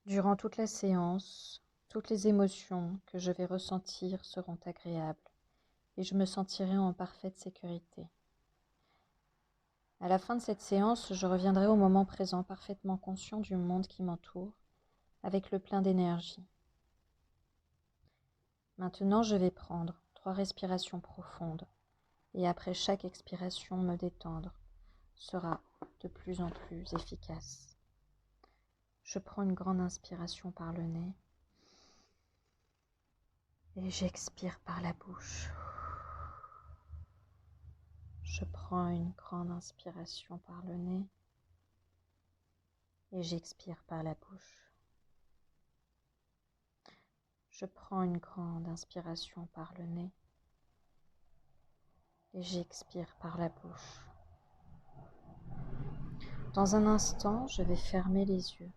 Durant toute la séance, toutes les émotions que je vais ressentir seront agréables et je me sentirai en parfaite sécurité. À la fin de cette séance, je reviendrai au moment présent parfaitement conscient du monde qui m'entoure, avec le plein d'énergie. Maintenant, je vais prendre 3 respirations profondes et après chaque expiration, me détendre sera de plus en plus efficace. Je prends une grande inspiration par le nez et j'expire par la bouche. Je prends une grande inspiration par le nez et j'expire par la bouche. Je prends une grande inspiration par le nez et j'expire par la bouche. Dans un instant, je vais fermer les yeux.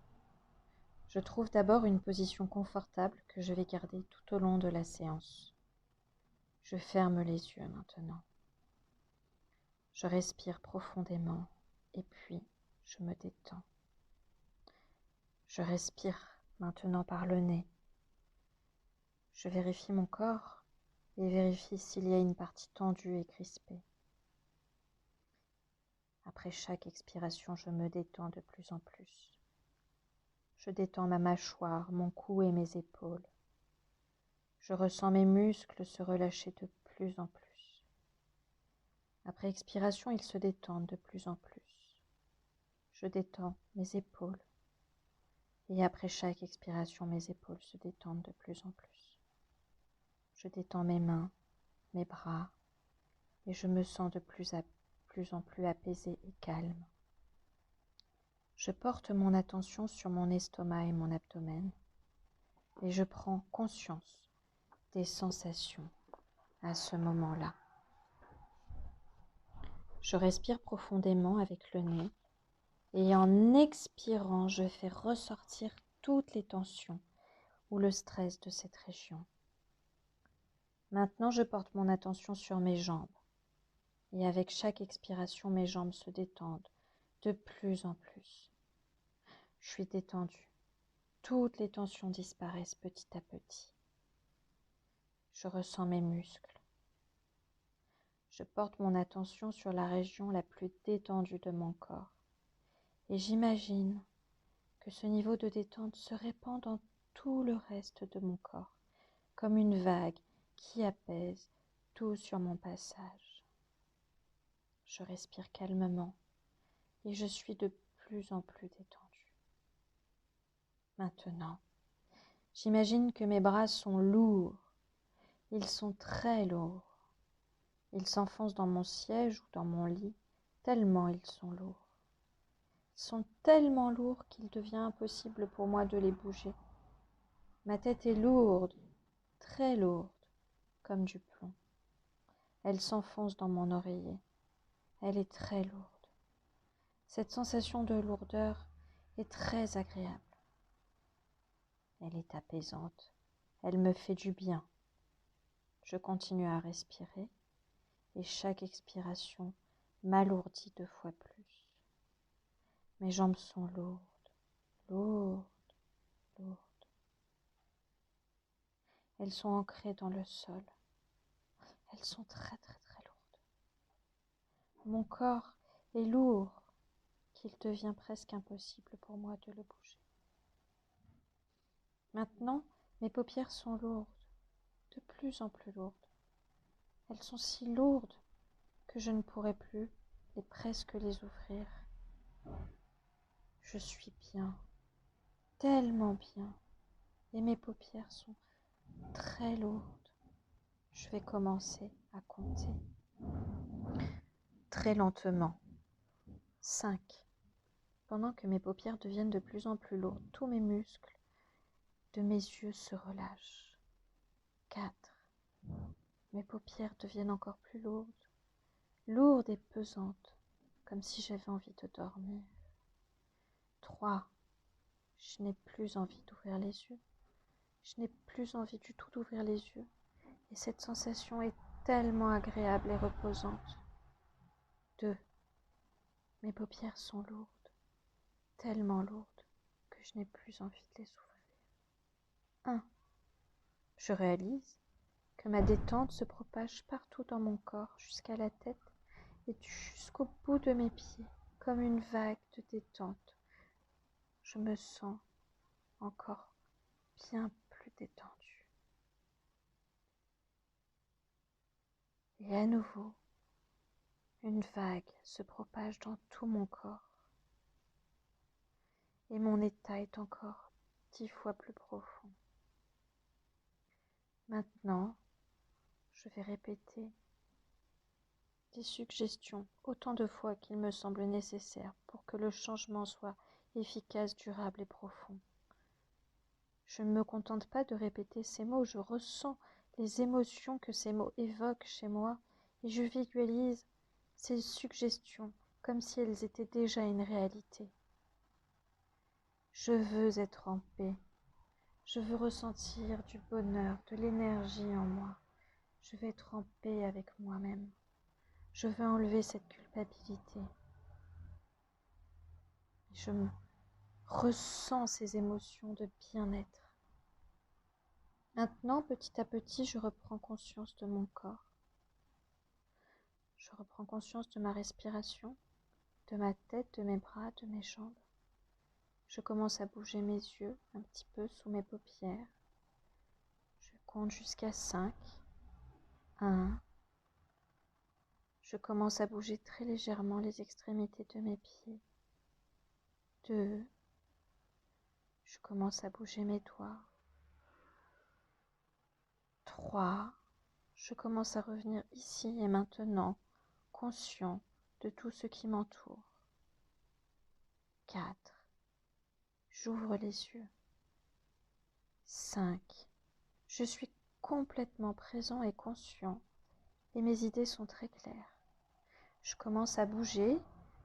Je trouve d'abord une position confortable que je vais garder tout au long de la séance. Je ferme les yeux maintenant. Je respire profondément et puis je me détends. Je respire maintenant par le nez. Je vérifie mon corps et vérifie s'il y a une partie tendue et crispée. Après chaque expiration, je me détends de plus en plus. Je détends ma mâchoire, mon cou et mes épaules. Je ressens mes muscles se relâcher de plus en plus. Après expiration, ils se détendent de plus en plus. Je détends mes épaules. Et après chaque expiration, mes épaules se détendent de plus en plus. Je détends mes mains, mes bras, et je me sens de plus en plus apaisée et calme. Je porte mon attention sur mon estomac et mon abdomen, et je prends conscience des sensations à ce moment-là. Je respire profondément avec le nez, et en expirant, je fais ressortir toutes les tensions ou le stress de cette région. Maintenant, je porte mon attention sur mes jambes. Et avec chaque expiration, mes jambes se détendent de plus en plus. Je suis détendue. Toutes les tensions disparaissent petit à petit. Je ressens mes muscles. Je porte mon attention sur la région la plus détendue de mon corps. Et j'imagine que ce niveau de détente se répand dans tout le reste de mon corps, comme une vague qui apaise tout sur mon passage. Je respire calmement et je suis de plus en plus détendue. Maintenant, j'imagine que mes bras sont lourds. Ils sont très lourds. Ils s'enfoncent dans mon siège ou dans mon lit, tellement ils sont lourds. Ils sont tellement lourds qu'il devient impossible pour moi de les bouger. Ma tête est lourde, très lourde, comme du plomb. Elle s'enfonce dans mon oreiller. Elle est très lourde. Cette sensation de lourdeur est très agréable. Elle est apaisante. Elle me fait du bien. Je continue à respirer et chaque expiration m'alourdit 2 fois plus. Mes jambes sont lourdes, lourdes, lourdes. Elles sont ancrées dans le sol. Elles sont très très très lourdes. Mon corps est lourd qu'il devient presque impossible pour moi de le bouger. Maintenant, mes paupières sont lourdes, de plus en plus lourdes. Elles sont si lourdes que je ne pourrai plus et presque les ouvrir. Je suis bien, tellement bien, et mes paupières sont très lourdes. Je vais commencer à compter très lentement. 5. Pendant que mes paupières deviennent de plus en plus lourdes, tous mes muscles de mes yeux se relâchent. 4. Mes paupières deviennent encore plus lourdes, lourdes et pesantes, comme si j'avais envie de dormir. 3. Je n'ai plus envie d'ouvrir les yeux. Je n'ai plus envie du tout d'ouvrir les yeux. Et cette sensation est tellement agréable et reposante. 2. Mes paupières sont lourdes, tellement lourdes que je n'ai plus envie de les ouvrir. 1. Je réalise que ma détente se propage partout dans mon corps, jusqu'à la tête et jusqu'au bout de mes pieds, comme une vague de détente. Je me sens encore bien plus détendue. Et à nouveau, une vague se propage dans tout mon corps. Et mon état est encore 10 fois plus profond. Maintenant, je vais répéter des suggestions autant de fois qu'il me semble nécessaire pour que le changement soit efficace, durable et profond. Je ne me contente pas de répéter ces mots, je ressens les émotions que ces mots évoquent chez moi et je visualise ces suggestions comme si elles étaient déjà une réalité. Je veux être en paix. Je veux ressentir du bonheur, de l'énergie en moi. Je veux être en paix avec moi-même. Je veux enlever cette culpabilité. Je ressens ces émotions de bien-être. Maintenant, petit à petit, je reprends conscience de mon corps. Je reprends conscience de ma respiration, de ma tête, de mes bras, de mes jambes. Je commence à bouger mes yeux un petit peu sous mes paupières. Je compte jusqu'à 5. 1. Je commence à bouger très légèrement les extrémités de mes pieds. 2. Je commence à bouger mes doigts. 3. Je commence à revenir ici et maintenant, conscient de tout ce qui m'entoure. 4. J'ouvre les yeux. 5. Je suis complètement présent et conscient et mes idées sont très claires. Je commence à bouger,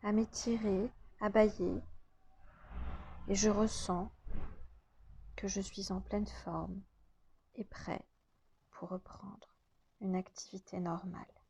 à m'étirer, à bâiller et je ressens que je suis en pleine forme et prêt pour reprendre une activité normale.